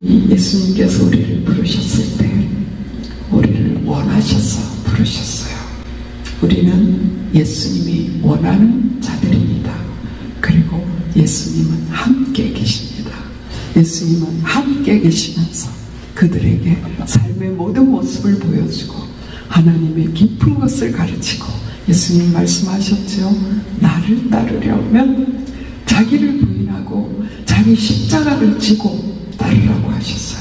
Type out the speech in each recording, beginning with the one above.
예수님께서 우리를 부르셨을 때 우리를 원하셔서 부르셨어요. 우리는 예수님이 원하는 자들입니다. 그리고 예수님은 함께 계십니다. 예수님은 함께 계시면서 그들에게 삶의 모든 모습을 보여주고 하나님의 깊은 것을 가르치고, 예수님 말씀하셨죠. 나를 따르려면 자기를 부인하고 자기 십자가를 지고 따르라고 하셨어요.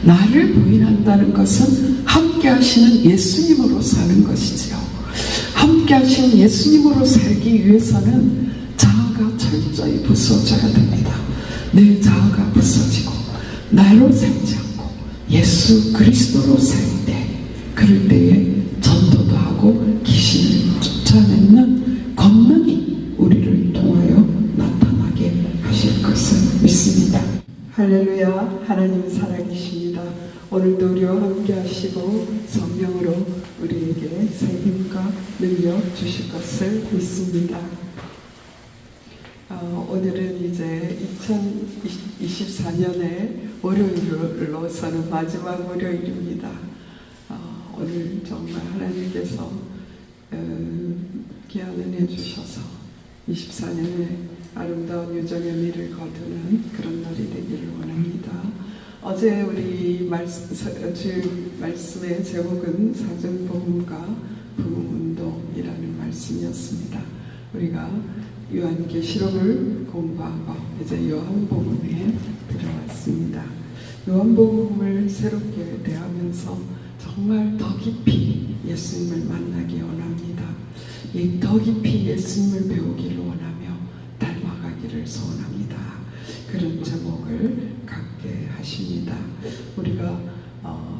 나를 부인한다는 것은 함께 하시는 예수님으로 사는 것이지요. 함께 하시는 예수님으로 살기 위해서는 자아가 철저히 부서져야 됩니다. 내 자아가 부서지고 나로 살지 않고 예수 그리스도로 살 때, 그럴 때에 전도도 하고 귀신을 쫓아내는 권능이 우리를 통하여 나타나게 하실 것을 믿습니다. 할렐루야. 하나님 살아계십니다. 오늘도 우리와 함께 하시고 성령으로 우리에게 새 힘과 능력 주실 것을 믿습니다. 오늘은 이제 2024년의 월요일로서는 마지막 월요일입니다. 오늘 정말 하나님께서 귀한 은혜 주셔서 24년의 아름다운 유정의 미를 거두는 그런 날이 되기를 원합니다. 어제 우리 말씀의 제목은 사정복음과 복음운동이라는 말씀이었습니다. 우리가 요한계시록을 공부하고 이제 요한복음에 들어왔습니다. 요한복음을 새롭게 대하면서 정말 더 깊이 예수님을 만나기 원합니다. 더 깊이 예수님을 배우기를 원하며 닮아가기를 소원합니다. 그런 제목을 갖게 하십니다. 우리가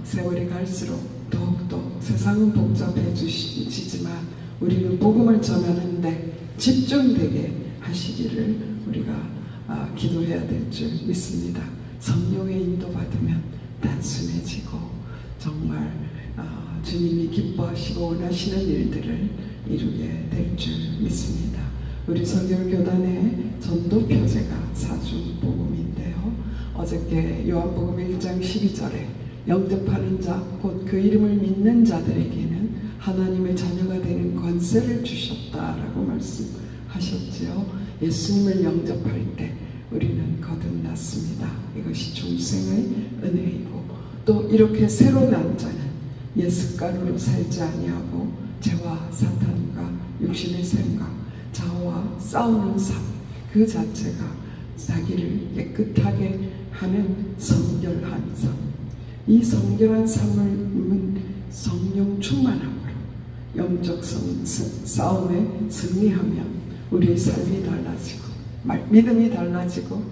세월이 갈수록 더욱더 세상은 복잡해지지만 우리는 복음을 전하는데 집중되게 하시기를 우리가 기도해야 될 줄 믿습니다. 성령의 인도받으면 단순해지고 정말 주님이 기뻐하시고 원하시는 일들을 이루게 될 줄 믿습니다. 우리 선결교단의 전도 표제가 사중복음인데요. 어저께 요한복음 1장 12절에 영접하는 자, 곧 그 이름을 믿는 자들에게는 하나님의 자녀가 되는 권세를 주셨다라고 말씀하셨지요. 예수님을 영접할 때 우리는 거듭났습니다. 이것이 중생의 은혜이고, 또 이렇게 새로 난 자는 옛 습관으로 살지 아니하고 죄와 사탄과 육신의 생각, 자아와 싸우는 삶, 그 자체가 자기를 깨끗하게 하는 성결한 삶, 이 성결한 삶을 성령 충만함으로 영적 싸움에 승리하면 우리의 삶이 달라지고 믿음이 달라지고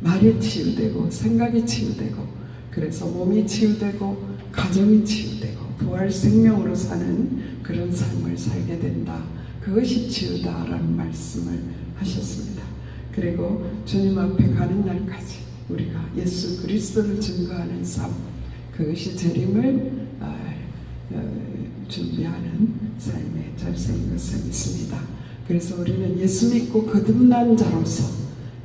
말이 치유되고 생각이 치유되고, 그래서 몸이 치유되고 가정이 치유되고 부활 생명으로 사는 그런 삶을 살게 된다. 그것이 치유다라는 말씀을 하셨습니다. 그리고 주님 앞에 가는 날까지 우리가 예수 그리스도를 증거하는 삶, 그것이 재림을 준비하는 삶의 절세인 것을 믿습니다. 그래서 우리는 예수 믿고 거듭난 자로서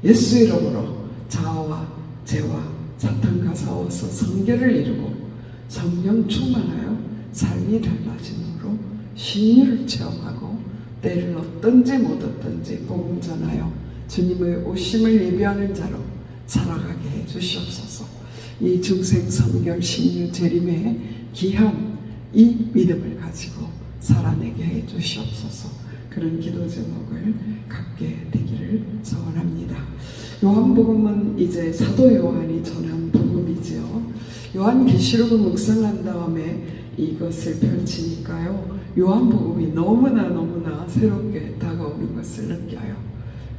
예수 이름으로 자아와 죄와 사탄과 싸워서 성결을 이루고 성령 충만하여 삶이 달라짐으로 신유를 체험하고 때를 얻든지 못 얻든지 복음 전하여 주님의 오심을 예비하는 자로 살아가게 해 주시옵소서. 이 중생 성결 신유 재림의 귀한 이 믿음을 가지고 살아내게 해 주시옵소서. 그런 기도 제목을 갖게 되기를 소원합니다. 요한복음은 이제 사도 요한이 전한 복음이지요. 요한계시록을 묵상한 다음에 이것을 펼치니까요, 요한복음이 너무나 새롭게 다가오는 것을 느껴요.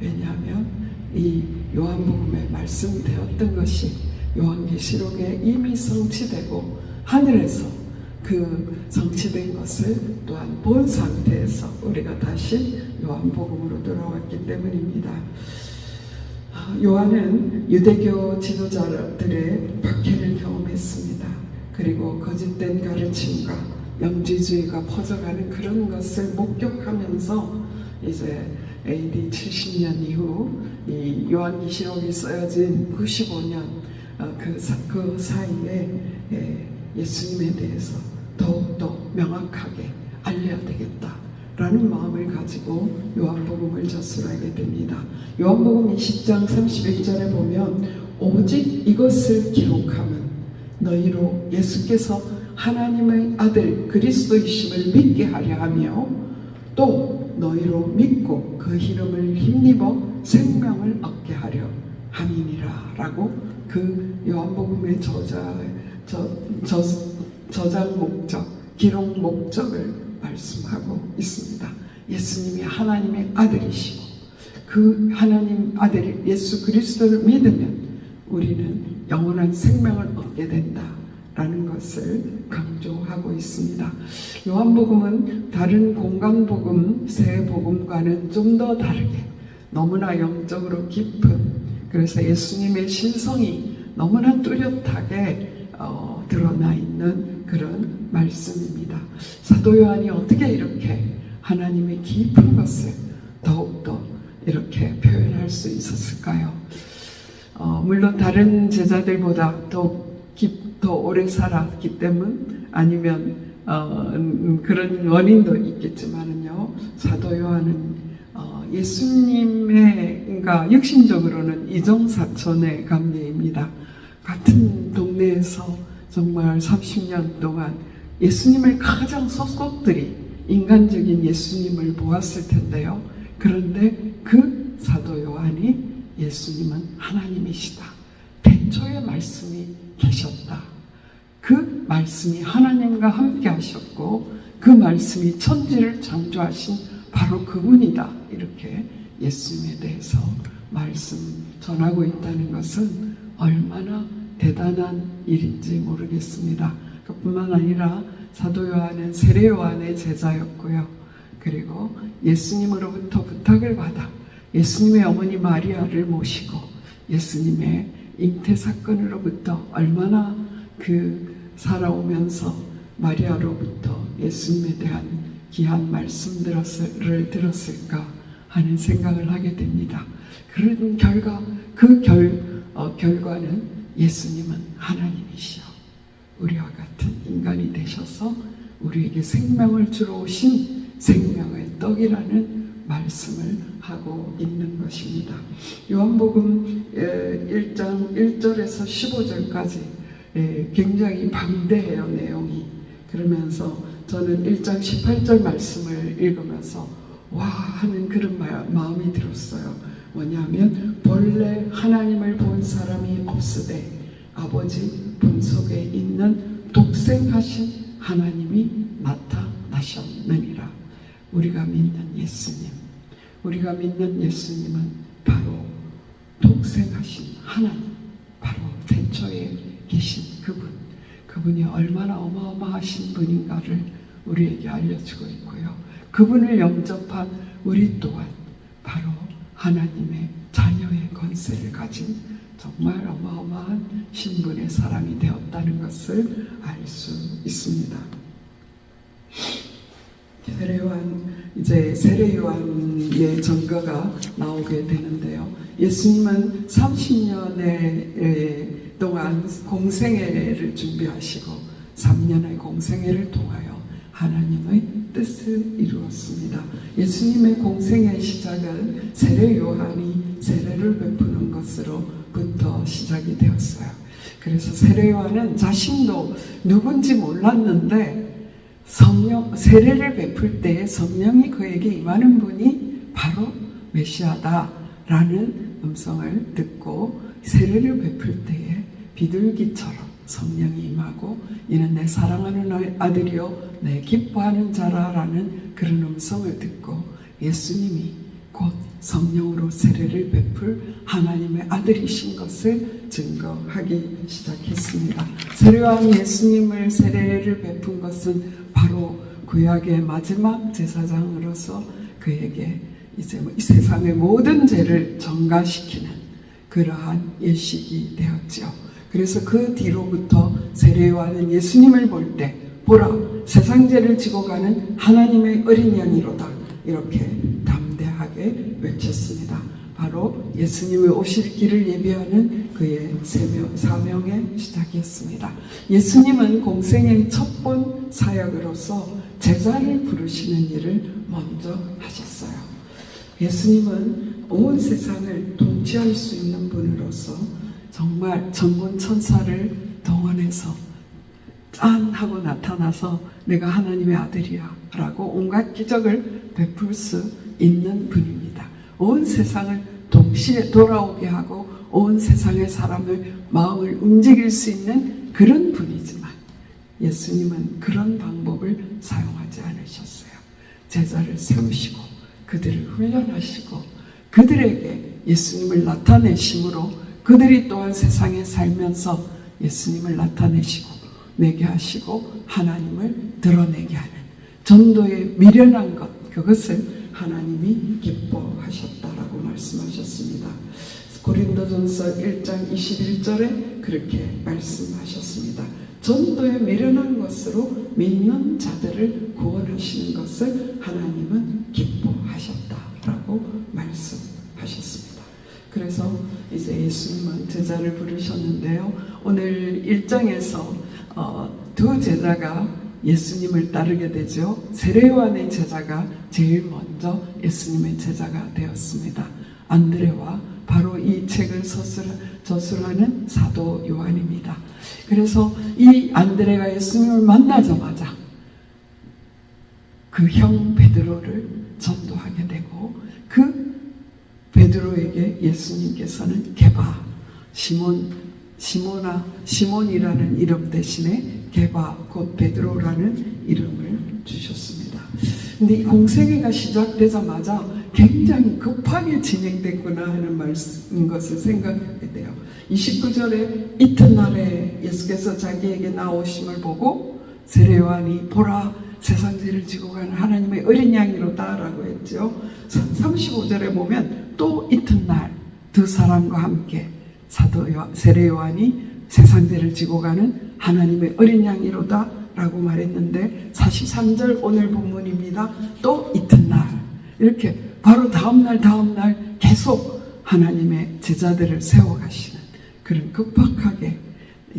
왜냐하면 이 요한복음에 말씀되었던 것이 요한계시록에 이미 성취되고 하늘에서 그 성취된 것을 또한 본 상태에서 우리가 다시 요한복음으로 돌아왔기 때문입니다. 요한은 유대교 지도자들의 박해를 경험했습니다. 그리고 거짓된 가르침과 영지주의가 퍼져가는 그런 것을 목격하면서 이제 AD 70년 이후 이 요한계시록이 쓰여진 95년 그 사이에 예수님에 대해서 더욱더 명확하게 알려야 되겠다라는 마음을 가지고 요한복음을 저술하게 됩니다. 요한복음 20장 31절에 보면 오직 이것을 기록함은 너희로 예수께서 하나님의 아들 그리스도이심을 믿게 하려 하며 또 너희로 믿고 그 이름을 힘입어 생명을 얻게 하려 함이니라 라고 그 요한복음의 저장 목적, 기록 목적을 말씀하고 있습니다. 예수님이 하나님의 아들이시고 그 하나님 아들 예수 그리스도를 믿으면 우리는 영원한 생명을 얻게 된다라는 것을 강조하고 있습니다. 요한복음은 다른 공강복음, 새 복음과는 좀 더 다르게 너무나 영적으로 깊은, 그래서 예수님의 신성이 너무나 뚜렷하게 드러나 있는 그런 말씀입니다. 사도 요한이 어떻게 이렇게 하나님의 깊은 것을 더욱더 이렇게 표현할 수 있었을까요? 물론 다른 제자들보다 더 오래 살았기 때문 아니면 그런 원인도 있겠지만은요, 사도 요한은 예수님의, 그러니까 육신적으로는 이정사촌의 관계입니다. 같은 동네에서 정말 30년 동안 예수님을 가장 속속들이 인간적인 예수님을 보았을 텐데요. 그런데 그 사도 요한이 예수님은 하나님이시다, 태초에 말씀이 계셨다, 그 말씀이 하나님과 함께 하셨고 그 말씀이 천지를 창조하신 바로 그분이다, 이렇게 예수님에 대해서 말씀 전하고 있다는 것은 얼마나 대단한 일인지 모르겠습니다. 그뿐만 아니라 사도 요한은 세례 요한의 제자였고요. 그리고 예수님으로부터 부탁을 받아 예수님의 어머니 마리아를 모시고 예수님의 잉태 사건으로부터 얼마나 살아오면서 마리아로부터 예수님에 대한 귀한 말씀들을 들었을까 하는 생각을 하게 됩니다. 그런 결과는 예수님은 하나님이시여 우리와 같은 인간이 되셔서 우리에게 생명을 주러 오신 생명의 떡이라는 말씀을 하고 있는 것입니다. 요한복음 1장 1절에서 15절까지 굉장히 방대해요, 내용이. 그러면서 저는 1장 18절 말씀을 읽으면서 와 하는 그런 마음이 들었어요. 뭐냐면 본래 하나님을 본 사람이 없으되 아버지 본속에 있는 독생하신 하나님이 나타나셨느니라. 우리가 믿는 예수님은 바로 독생하신 하나님, 바로 태초에 계신 그분이 얼마나 어마어마하신 분인가를 우리에게 알려주고 있고요. 그분을 영접한 우리 또한 바로 하나님의 자녀의 권세를 가진 정말 어마어마한 신분의 사람이 되었다는 것을 알 수 있습니다. 세례 요한의 전가가 나오게 되는데요. 예수님은 30년의 동안 공생애를 준비하시고 3년의 공생애를 통하여 하나님의 뜻을 이루었습니다. 예수님의 공생의 시작은 세례 요한이 세례를 베푸는 것으로부터 시작이 되었어요. 그래서 세례 요한은 자신도 누군지 몰랐는데 세례를 베풀 때 성령이 그에게 임하는 분이 바로 메시아다라는 음성을 듣고 세례를 베풀 때에 비둘기처럼 성령이 임하고 이는 내 사랑하는 아들이요 내 기뻐하는 자라라는 그런 음성을 듣고 예수님이 곧 성령으로 세례를 베풀 하나님의 아들이신 것을 증거하기 시작했습니다. 세례 요한이 예수님을 세례를 베푼 것은 바로 구약의 마지막 제사장으로서 그에게 이제 이 세상의 모든 죄를 전가시키는 그러한 예식이 되었죠. 그래서 그 뒤로부터 세례 요한은 예수님을 볼 때 보라 세상 죄를 지고 가는 하나님의 어린 양이로다 이렇게 담대하게 외쳤습니다. 바로 예수님의 오실 길을 예비하는 그의 사명의 시작이었습니다. 예수님은 공생의 첫 번 사역으로서 제자를 부르시는 일을 먼저 하셨어요. 예수님은 온 세상을 통치할 수 있는 분으로서 정말 전문 천사를 동원해서 짠 하고 나타나서 내가 하나님의 아들이야 라고 온갖 기적을 베풀 수 있는 분입니다. 온 세상을 동시에 돌아오게 하고 온 세상의 사람의 마음을 움직일 수 있는 그런 분이지만 예수님은 그런 방법을 사용하지 않으셨어요. 제자를 세우시고 그들을 훈련하시고 그들에게 예수님을 나타내심으로 그들이 또한 세상에 살면서 예수님을 나타내시고 내게 하시고 하나님을 드러내게 하는 전도의 미련한 것, 그것을 하나님이 기뻐하셨다라고 말씀하셨습니다. 고린도전서 1장 21절에 그렇게 말씀하셨습니다. 전도의 미련한 것으로 믿는 자들을 구원하시는 것을 하나님은 기뻐하셨다라고 말씀하셨습니다. 그래서 이제 예수님은 제자를 부르셨는데요. 오늘 1장에서 두 제자가 예수님을 따르게 되죠. 세례요한의 제자가 제일 먼저 예수님의 제자가 되었습니다. 안드레와 바로 이 책을 저술하는 사도 요한입니다. 그래서 이 안드레가 예수님을 만나자마자 그 형 베드로를 전도하게 되고 그 베드로에게 예수님께서는 게바, 시몬이라는 이름 대신에 게바, 곧 베드로라는 이름을 주셨습니다. 근데 이 공생애가 시작되자마자 굉장히 급하게 진행됐구나 하는 것을 생각하게 돼요. 29절에 이튿날에 예수께서 자기에게 나오심을 보고 세례요한이 보라 세상 죄를 지고 가는 하나님의 어린 양이로다 라고 했죠. 35절에 보면 또 이튿날 두 사람과 함께 세례요한이 세상 죄를 지고 가는 하나님의 어린 양이로다 라고 말했는데 43절 오늘 본문입니다. 또 이튿날 이렇게 바로 다음날 계속 하나님의 제자들을 세워가시는 그런 급박하게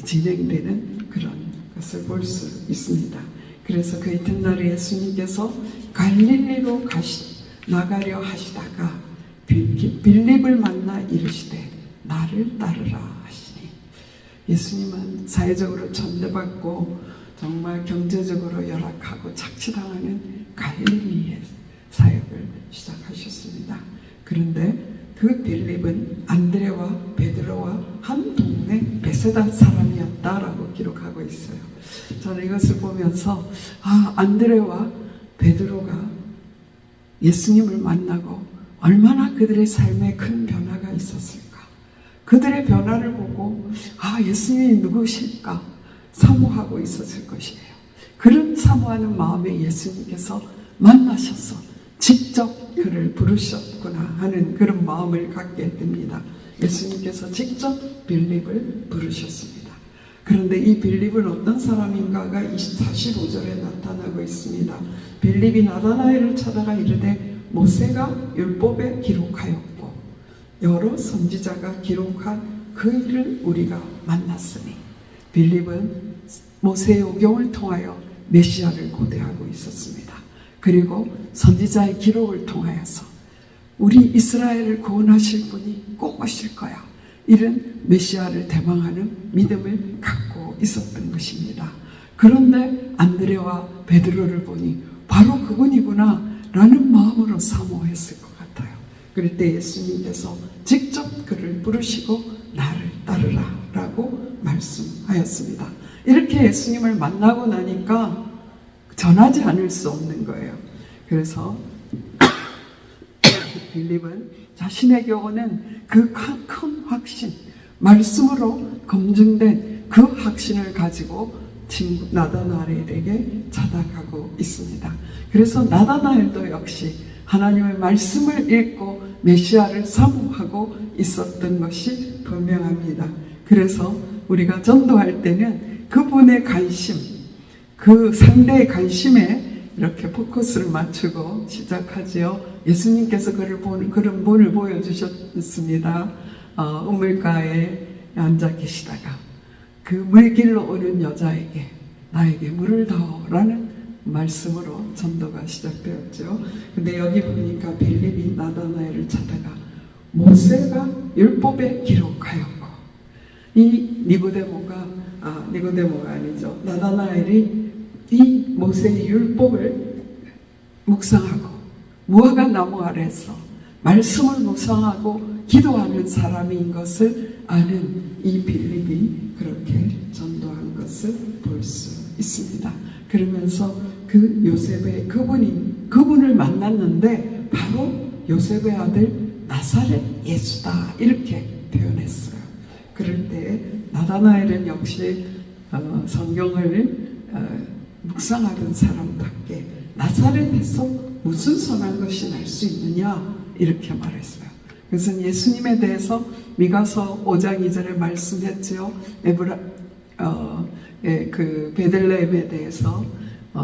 진행되는 그런 것을 볼 수 있습니다. 그래서 그 이튿날에 예수님께서 갈릴리로 나가려 하시다가 빌립을 만나 이르시되 나를 따르라 하시니 예수님은 사회적으로 천대받고 정말 경제적으로 열악하고 착취당하는 갈릴리의 사역을 시작하셨습니다. 그런데 그 빌립은 안드레와 베드로와 한 동네 베세다 사람이었다라고 기록하고 있어요. 저는 이것을 보면서 안드레와 베드로가 예수님을 만나고 얼마나 그들의 삶에 큰 변화가 있었을까. 그들의 변화를 보고 예수님이 누구실까 사모하고 있었을 것이에요. 그런 사모하는 마음에 예수님께서 만나셔서 직접 그를 부르셨구나 하는 그런 마음을 갖게 됩니다. 예수님께서 직접 빌립을 부르셨습니다. 그런데 이 빌립은 어떤 사람인가가 45절에 나타나고 있습니다. 빌립이 나다나엘을 찾아가 이르되 모세가 율법에 기록하였고 여러 선지자가 기록한 그 일을 우리가 만났으니 빌립은 모세의 오경을 통하여 메시아를 고대하고 있었습니다. 그리고 선지자의 기록을 통하여서 우리 이스라엘을 구원하실 분이 꼭 오실 거야. 이런 메시아를 대망하는 믿음을 갖고 있었던 것입니다. 그런데 안드레와 베드로를 보니 바로 그분이구나 라는 마음으로 사모했을 것 같아요. 그럴 때 예수님께서 직접 그를 부르시고 나를 따르라 라고 말씀하였습니다. 이렇게 예수님을 만나고 나니까 전하지 않을 수 없는 거예요. 그래서 빌립은 자신에게 오는 그 큰 확신, 말씀으로 검증된 그 확신을 가지고 친구 나다나엘에게 찾아가고 있습니다. 그래서 나다나엘도 역시 하나님의 말씀을 읽고 메시아를 사모하고 있었던 것이 분명합니다. 그래서 우리가 전도할 때는 그분의 관심, 그 상대의 관심에 이렇게 포커스를 맞추고 시작하지요. 예수님께서 그런 분을 보여주셨습니다. 우물가에 앉아 계시다가 그 물길로 오는 여자에게 나에게 물을 다오라는 말씀으로 전도가 시작되었죠. 근데 여기 보니까 빌립이 나다나엘을 찾다가 모세가 율법에 기록하였고, 이 니고데모가 아니죠. 나다나엘이 이 모세의 율법을 묵상하고 무화과 나무 아래서 말씀을 묵상하고 기도하는 사람인 것을 아는 이 빌립이 그렇게 전도한 것을 볼 수 있습니다. 그러면서 그 요셉의 그분을 만났는데 바로 요셉의 아들 나사렛 예수다 이렇게 표현했어요. 그럴 때 나다나엘은 역시 성경을 묵상하던 사람답게 나사렛에서 무슨 선한 것이 날 수 있느냐 이렇게 말했어요. 그래서 예수님에 대해서 미가서 5장 2절에 말씀했죠. 그 베들레헴에 대해서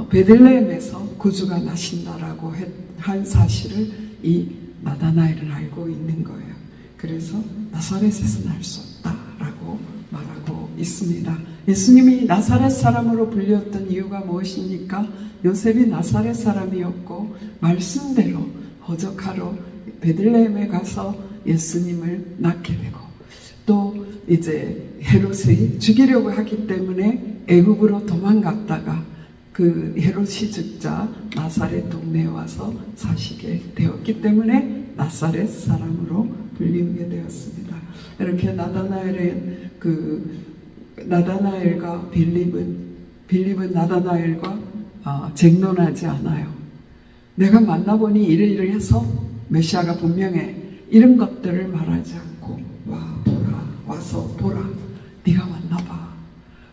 베들레헴에서 구주가 나신다라고 한 사실을 이 나다나엘은 알고 있는 거예요. 그래서 나사렛에서 날 수 없다라고 말하고 있습니다. 예수님이 나사렛 사람으로 불렸던 이유가 무엇입니까? 요셉이 나사렛 사람이었고 말씀대로 거적하러 베들레헴에 가서 예수님을 낳게 되고, 또 이제 헤롯이 죽이려고 하기 때문에 애굽으로 도망갔다가 그 헤롯이 죽자 나사렛 동네에 와서 사시게 되었기 때문에 나사렛 사람으로 불리게 되었습니다. 이렇게 나다나엘과 빌립은 나다나엘과 쟁론하지 않아요. 내가 만나보니 이래서 메시아가 분명해, 이런 것들을 말하지 않고 와서 보라, 네가 만나봐,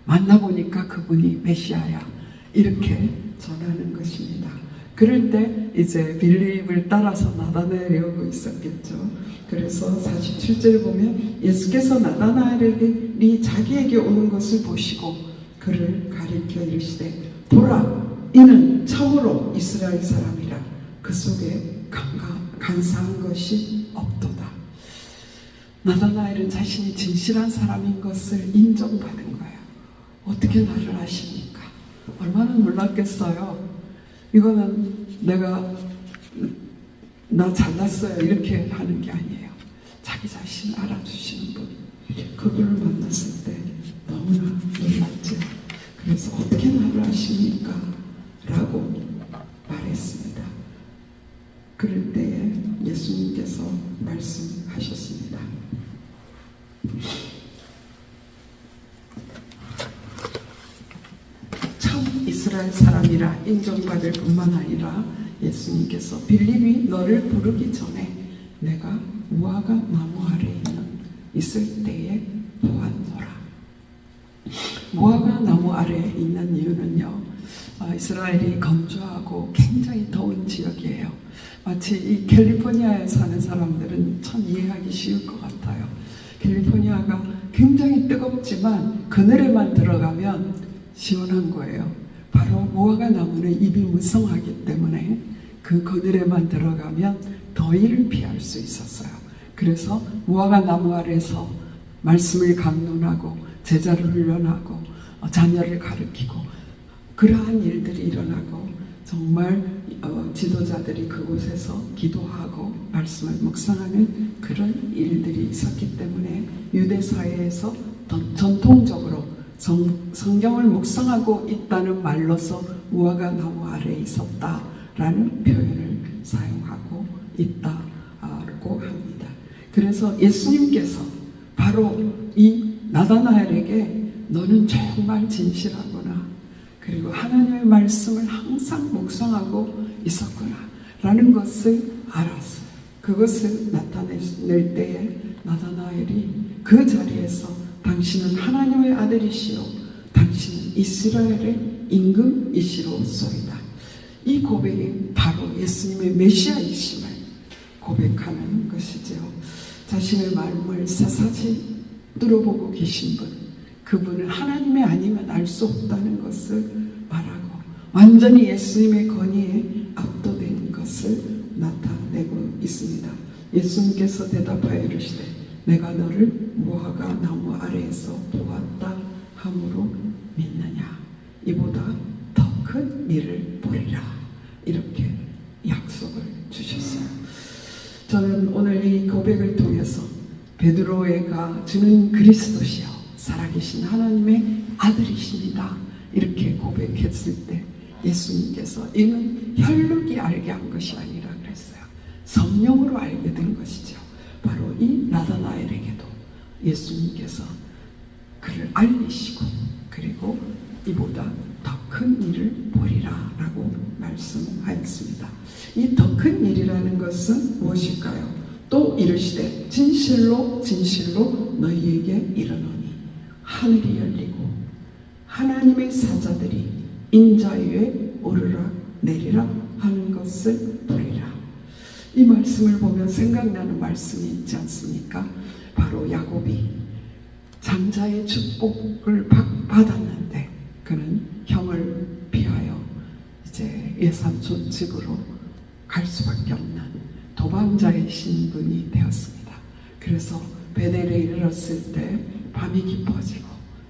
만나보니까 그분이 메시아야, 이렇게 전하는 것입니다. 그럴 때 이제 빌립을 따라서 나다나엘이 오고 있었겠죠. 그래서 47절 보면 예수께서 나다나엘이 자기에게 오는 것을 보시고 그를 가리켜 이르시되 보라, 이는 참으로 이스라엘 사람이라 그 속에 간사한 것이 없도다. 나다나엘은 자신이 진실한 사람인 것을 인정받은 거예요. 어떻게 나를 아십니까? 얼마나 놀랐겠어요. 이거는 나 잘났어요 이렇게 하는 게 아니에요. 자기 자신을 알아주시는 분, 그분을 만났을 때 너무나 놀랐죠. 그래서 어떻게 나를 아십니까? 라고 말했습니다. 그럴 때에 예수님께서 말씀하셨습니다. 참 이스라엘 사람이라 인정받을 뿐만 아니라 예수님께서 빌립이 너를 부르기 전에 내가 무화과 나무 아래 있을 때에 보았노라. 무화과 나무 아래 있는 이유는요, 이스라엘이 건조하고 굉장히 더운 지역이에요. 마치 이 캘리포니아에 사는 사람들은 참 이해하기 쉬울 것 같아요. 캘리포니아가 굉장히 뜨겁지만 그늘에만 들어가면 시원한 거예요. 바로 무화과 나무는 잎이 무성하기 때문에 그 그늘에만 들어가면 더위를 피할 수 있었어요. 그래서 무화과 나무 아래서 말씀을 강론하고 제자를 훈련하고 자녀를 가르치고 그러한 일들이 일어나고, 정말 지도자들이 그곳에서 기도하고 말씀을 묵상하는 그런 일들이 있었기 때문에 유대 사회에서 전통적으로 성경을 묵상하고 있다는 말로서 무화과 나무 아래에 있었다라는 표현을 사용하고 있다고 합니다. 그래서 예수님께서 바로 이 나다나엘에게 너는 정말 진실하구나, 그리고 하나님의 말씀을 항상 묵상하고 있었구나 라는 것을 알았어요. 그것을 나타낼 때에 나다나엘이 그 자리에서 당신은 하나님의 아들이시오, 당신은 이스라엘의 임금이시로소이다, 이 고백이 바로 예수님의 메시아이심을 고백하는 것이죠. 자신의 마음을 샅샅이 뚫어보고 계신 분, 그분은 하나님이 아니면 알 수 없다는 것을 말하고 완전히 예수님의 권위에 압도된 것을 나타내고 있습니다. 예수님께서 대답하여 이르시되 내가 너를 무화과 나무 아래에서 보았다 함으로 믿느냐. 이보다 더 큰 일을 보리라. 이렇게 약속을 주셨어요. 저는 오늘 이 고백을 통해서 베드로가 주는 그리스도시여 살아계신 하나님의 아들이십니다. 이렇게 고백했을 때 예수님께서 이는 혈육이 알게 한 것이 아니라 그랬어요. 성령으로 알게 된 것이죠. 바로 이 나다나엘에게도 예수님께서 그를 알리시고 그리고 이보다 더 큰 일을 보리라 라고 말씀하였습니다. 이 더 큰 일이라는 것은 무엇일까요? 또 이르시되 진실로 진실로 너희에게 이르노니 하늘이 열리고 하나님의 사자들이 인자 위에 오르락 내리락 하는 것을 보리라. 이 말씀을 보면 생각나는 말씀이 있지 않습니까? 바로 야곱이 장자의 축복을 받았는데 그는 형을 피하여 이제 외삼촌 집으로 갈 수밖에 없는 도망자의 신분이 되었습니다. 그래서 베델에 이르렀을 때 밤이 깊어지고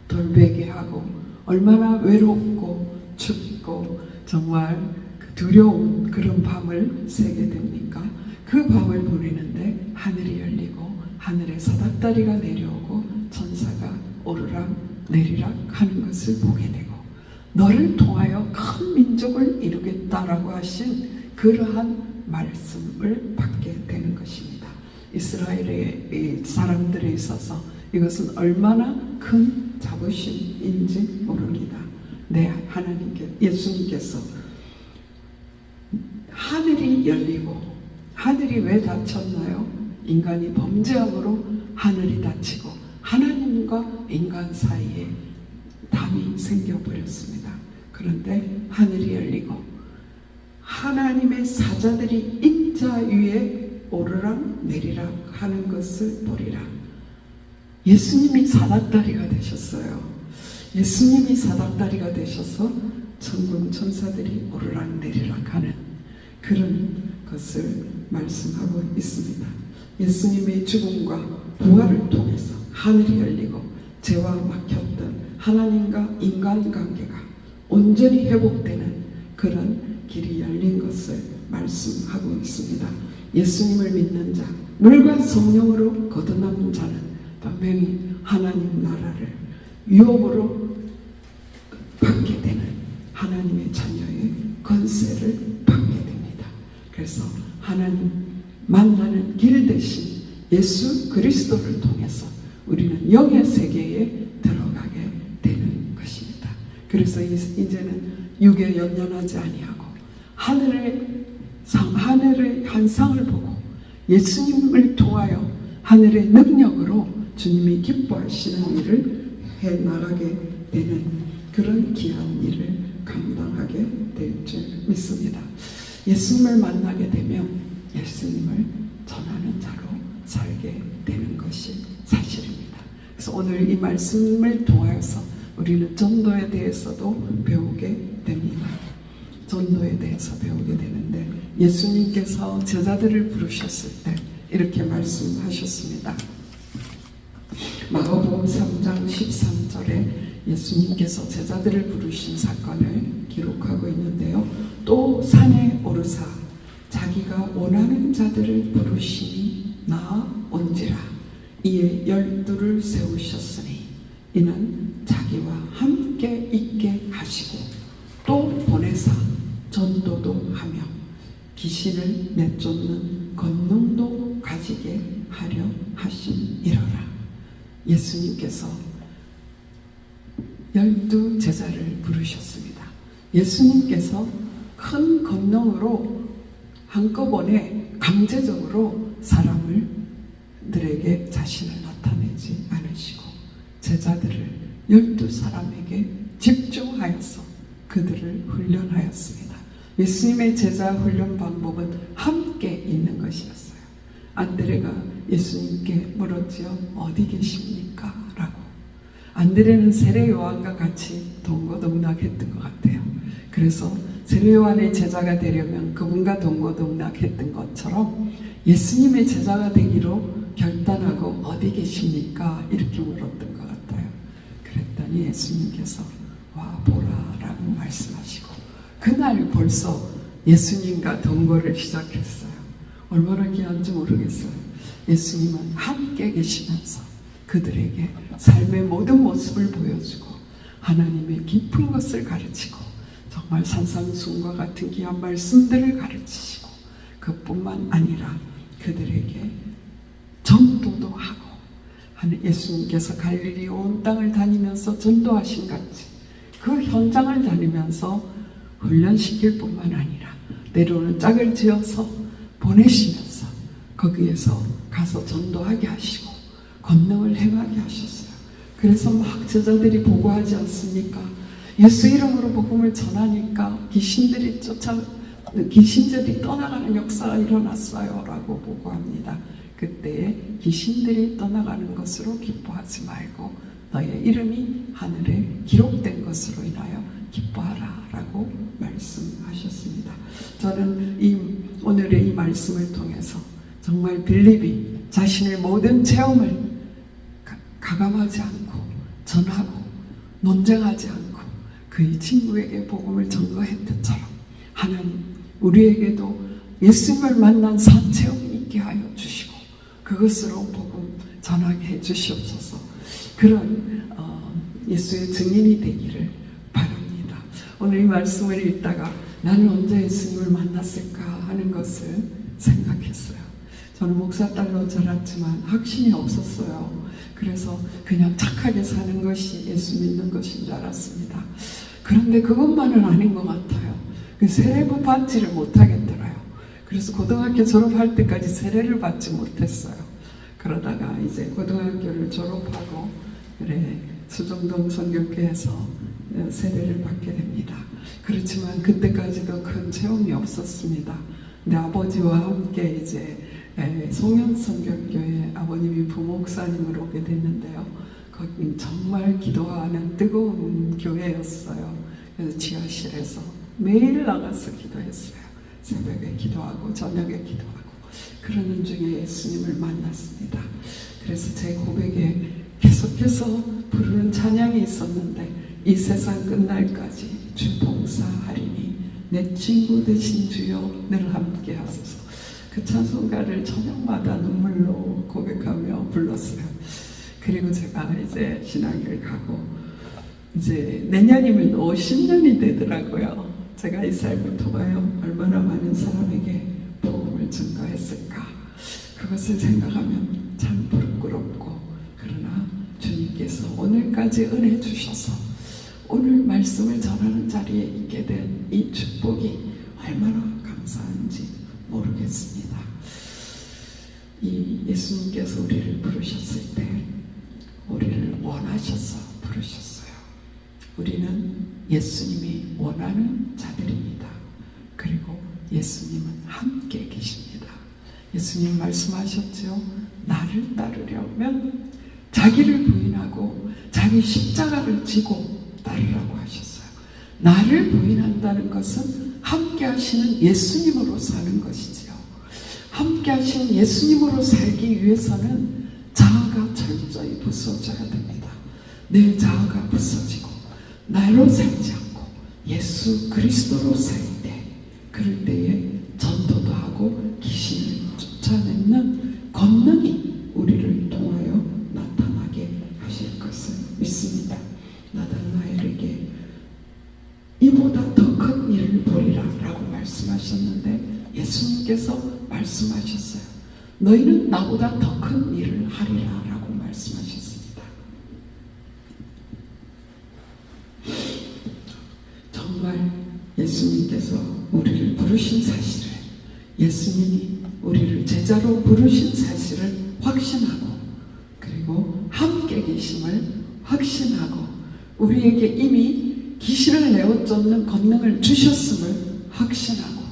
돌베개하고 얼마나 외롭고 춥고 정말 두려운 그런 밤을 새게 됩니까? 그 밤을 보내는데 하늘이 열리고 하늘에 사닥다리가 내려오고 천사가 오르락 내리락 하는 것을 보게 되고 너를 통하여 큰 민족을 이루겠다라고 하신 그러한 말씀을 받게 되는 것입니다. 이스라엘의 사람들에 있어서 이것은 얼마나 큰 자부심인지 모릅니다. 하나님께 예수님께서 하늘이 열리고 하늘이 왜 닫혔나요? 인간이 범죄함으로 하늘이 닫히고 하나님과 인간 사이에 담이 생겨버렸습니다. 그런데 하늘이 열리고 하나님의 사자들이 인자 위에 오르락 내리락 하는 것을 보리라. 예수님이 사닥다리가 되셨어요. 예수님이 사닥다리가 되셔서 천군 천사들이 오르락 내리락 하는 그런 것을 말씀하고 있습니다. 예수님의 죽음과 부활을 통해서 하늘이 열리고 죄와 막혔던 하나님과 인간관계가 온전히 회복되는 그런 길이 열린 것을 말씀하고 있습니다. 예수님을 믿는 자, 물과 성령으로 거듭남은 자는 분명히 하나님 나라를 유업으로 받게 되는 하나님의 자녀의 권세를 받게 됩니다. 그래서 하나님 만나는 길 대신 예수 그리스도를 통해서 우리는 영의 세계에 들어가게 되는 것입니다. 그래서 이제는 육에 연연하지 아니하고 하늘의 환상을 보고 예수님을 통하여 하늘의 능력으로 주님이 기뻐하시는 일을 해나가게 되는 그런 귀한 일을 감당하게 될 줄 믿습니다. 예수님을 만나게 되면 예수님을 전하는 자로 살게 되는 것이 사실입니다. 그래서 오늘 이 말씀을 통하여서 우리는 전도에 대해서도 배우게 됩니다. 전도에 대해서 배우게 되는데 예수님께서 제자들을 부르셨을 때 이렇게 말씀하셨습니다. 마가복음 3장 13절에 예수님께서 제자들을 부르신 사건을 기록하고 있는데요. 또 산에 오르사 자기가 원하는 자들을 부르시니 나온지라. 이에 12를 세우셨으니 이는 자기와 함께 있게 하시고 또 보내사 전도도 하며 귀신을 내쫓는 권능도 가지게 하려 하심이로라. 예수님께서 12 제자를 부르셨습니다. 예수님께서 큰 권능으로 한꺼번에 강제적으로 사람들에게 자신을 나타내지 않으시고 제자들을 12사람에게 집중하여서 그들을 훈련하였습니다. 예수님의 제자 훈련 방법은 함께 있는 것이었어요. 안드레가 예수님께 물었지요. 어디 계십니까? 라고. 안드레는 세례 요한과 같이 동고동락했던 것 같아요. 그래서 세례 요한의 제자가 되려면 그분과 동고동락했던 것처럼 예수님의 제자가 되기로 결단하고 어디 어디 계십니까? 이렇게 물었던 것 같아요. 그랬더니 예수님께서 와 보라 라고 말씀하시고 그날 벌써 예수님과 동거를 시작했어요. 얼마나 귀한지 모르겠어요. 예수님은 함께 계시면서 그들에게 삶의 모든 모습을 보여주고 하나님의 깊은 것을 가르치고 정말 산상수훈과 같은 귀한 말씀들을 가르치시고 그뿐만 아니라 그들에게 전도도 하고 예수님께서 갈릴리 온 땅을 다니면서 전도하신 같이 그 현장을 다니면서 훈련시킬 뿐만 아니라 때로는 짝을 지어서 보내시면서 거기에서 가서 전도하게 하시고 권능을 행하게 하셨어요. 그래서 막 제자들이 보고하지 않습니까? 예수 이름으로 복음을 전하니까 귀신들이 떠나가는 역사가 일어났어요 라고 보고합니다. 그때에 귀신들이 떠나가는 것으로 기뻐하지 말고 너의 이름이 하늘에 기록된 것으로 인하여 기뻐하라 라고 말씀하셨습니다. 저는 오늘의 이 말씀을 통해서 정말 빌립이 자신의 모든 체험을 가감하지 않고 전하고 논쟁하지 않고 그의 친구에게 복음을 전거했듯처럼 하나님 우리에게도 예수님을 만난 산체험이 있게 하여 주시고 그것으로 복음 전하게 해 주시옵소서. 그런 예수의 증인이 되기를 바랍니다. 오늘 이 말씀을 읽다가 나는 언제 예수님을 만났을까 하는 것을 생각했어요. 저는 목사 딸로 자랐지만 확신이 없었어요. 그래서 그냥 착하게 사는 것이 예수 믿는 것인 줄 알았습니다. 그런데 그것만은 아닌 것 같아요. 세례도 받지를 못하겠더라요. 그래서 고등학교 졸업할 때까지 세례를 받지 못했어요. 그러다가 이제 고등학교를 졸업하고 수정동 선교회에서 세례를 받게 됩니다. 그렇지만 그때까지도 큰 체험이 없었습니다. 근데 아버지와 함께 이제 송영 선교교회 아버님이 부목사님으로 오게 됐는데요. 거기 정말 기도하는 뜨거운 교회였어요. 그래서 지하실에서 매일 나가서 기도했어요. 새벽에 기도하고 저녁에 기도하고 그러는 중에 예수님을 만났습니다. 그래서 제 고백에 계속해서 부르는 찬양이 있었는데 이 세상 끝날까지 주 봉사하리니 내 친구 되신 주여 늘 함께 하소서. 그 찬송가를 저녁마다 눈물로 고백하며 불렀어요. 그리고 제가 이제 신학을 가고 이제 내년이면 50년이 되더라고요. 제가 이 삶을 통하여 얼마나 많은 사람에게 복음을 전가했을까. 그것을 생각하면 참 부끄럽고 그러나 주님께서 오늘까지 은혜 주셔서 오늘 말씀을 전하는 자리에 있게 된 이 축복이 얼마나 감사한지 모르겠습니다. 이 예수님께서 우리를 부르셨을 때 우리를 원하셔서 부르셨어요. 우리는 예수님이 원하는 자들입니다. 그리고 예수님은 함께 계십니다. 예수님 말씀하셨죠. 나를 따르려면 자기를 부인하고 자기 십자가를 지고 따르라고 하셨어요. 나를 부인한다는 것은 함께 하시는 예수님으로 사는 것이지요. 함께 하시는 예수님으로 살기 위해서는 자아가 철저히 부서져야 됩니다. 내 자아가 부서지고 나로 살지 않고 예수 그리스도로 살 때, 그럴 때에 전도도 하고 귀신을 쫓아내는 권능이 우리를 통하여 나타나게 하실 것을 믿습니다. 나다나엘에게 이보다 더 큰 일을 보리라 라고 말씀하셨는데 예수님께서 말씀하셨어요. 너희는 나보다 더 큰 일을 하리라 라고 말씀하셨습니다. 정말 예수님께서 우리를 부르신 사실을, 예수님이 우리를 제자로 부르신 사실을 확신하고 그리고 함께 계심을 확신하고 우리에게 이미 귀신을 내어 쫓는 권능을 주셨음을 확신하고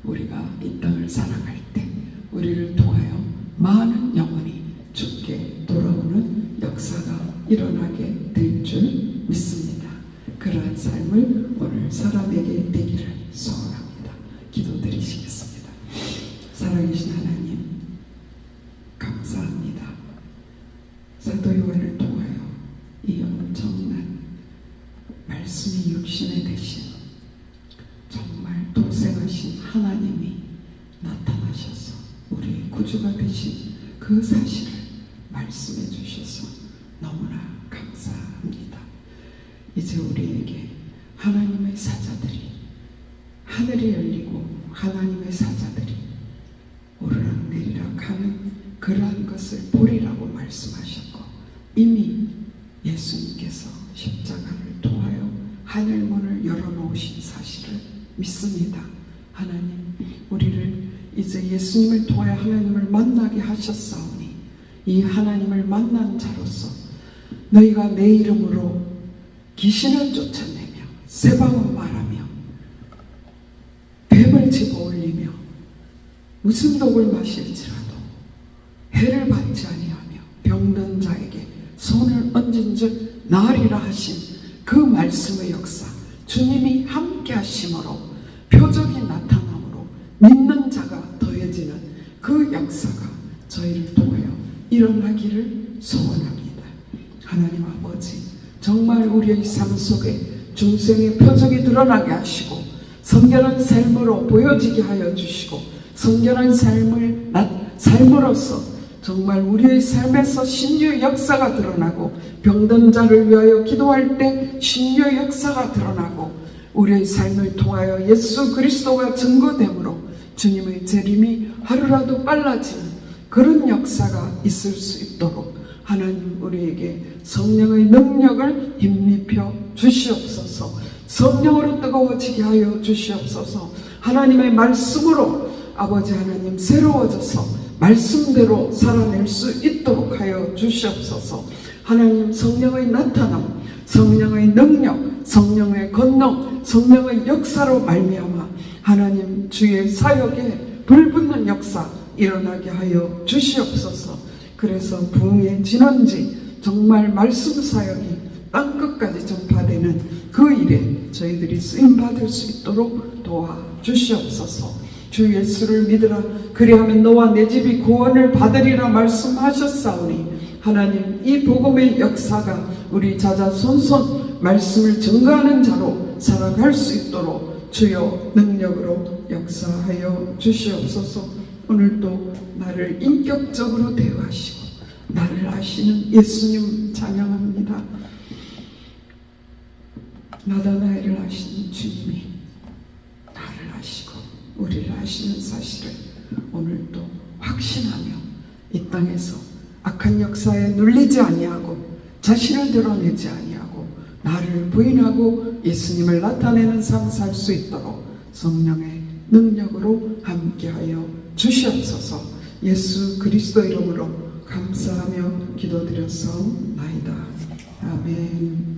우리가 이 땅을 살아갈 때 우리를 통하여 많은 영혼이 주께 돌아오는 역사가 일어나게 될 줄 믿습니다. 그러한 삶을 오늘 사람에게 되기를 소원합니다. 기도드리시겠습니다. 살아계신 하나님 감사합니다. 말씀이 육신에 대신 정말 독생하신 하나님이 나타나셔서 우리 구주가 되신 그 사실을 말씀해 주셔서 너무나 감사합니다. 이제 우리에게 하나님의 사자들이, 하늘이 열리고 하나님의 사자들이 오르락내리락 하는 그러한 것을 보리라고 말씀하셨고, 이미 예수님께서 십자가를 통하여 하늘문을 열어놓으신 사실을 믿습니다. 하나님, 우리를 이제 예수님을 통하여 하나님을 만나게 하셨사오니 이 하나님을 만난 자로서 너희가 내 이름으로 귀신을 쫓아내며 쇠방언 말하며 뱀을 집어올리며 무슨 독을 마실지라도 해를 받지 아니하며 병든 자에게 손을 얹은 즉 나으리라 하신 그 말씀의 역사, 주님이 함께 하심으로 표적이 나타남으로 믿는 자가 더해지는 그 역사가 저희를 통하여 일어나기를 소원합니다. 하나님 아버지, 정말 우리의 삶 속에 중생의 표적이 드러나게 하시고 성결한 삶으로 보여지게 하여 주시고 성결한 삶으로서 정말 우리의 삶에서 신유의 역사가 드러나고 병든 자를 위하여 기도할 때 신유의 역사가 드러나고 우리의 삶을 통하여 예수 그리스도가 증거됨으로 주님의 재림이 하루라도 빨라지는 그런 역사가 있을 수 있도록 하나님 우리에게 성령의 능력을 힘입혀 주시옵소서. 성령으로 뜨거워지게 하여 주시옵소서. 하나님의 말씀으로 아버지 하나님 새로워져서 말씀대로 살아낼 수 있도록 하여 주시옵소서. 하나님 성령의 나타남, 성령의 능력, 성령의 권능, 성령의 역사로 말미암아 하나님 주의 사역에 불붙는 역사 일어나게 하여 주시옵소서. 그래서 부흥의 진원지 정말 말씀 사역이 땅끝까지 전파되는 그 일에 저희들이 쓰임받을 수 있도록 도와주시옵소서. 주 예수를 믿으라 그리하면 너와 내 집이 구원을 받으리라 말씀하셨사오니 하나님 이 복음의 역사가 우리 자자손손 말씀을 증거하는 자로 살아갈 수 있도록 주여 능력으로 역사하여 주시옵소서. 오늘도 나를 인격적으로 대화하시고 나를 아시는 예수님 찬양합니다. 나다나엘을 아시는 주님이 나를 아시고 우리를 아시는 사실을 오늘도 확신하며 이 땅에서 악한 역사에 눌리지 아니하고 자신을 드러내지 아니하고 나를 부인하고 예수님을 나타내는 삶 살 수 있도록 성령의 능력으로 함께하여 주시옵소서. 예수 그리스도 이름으로 감사하며 기도드렸사옵나이다. 아멘.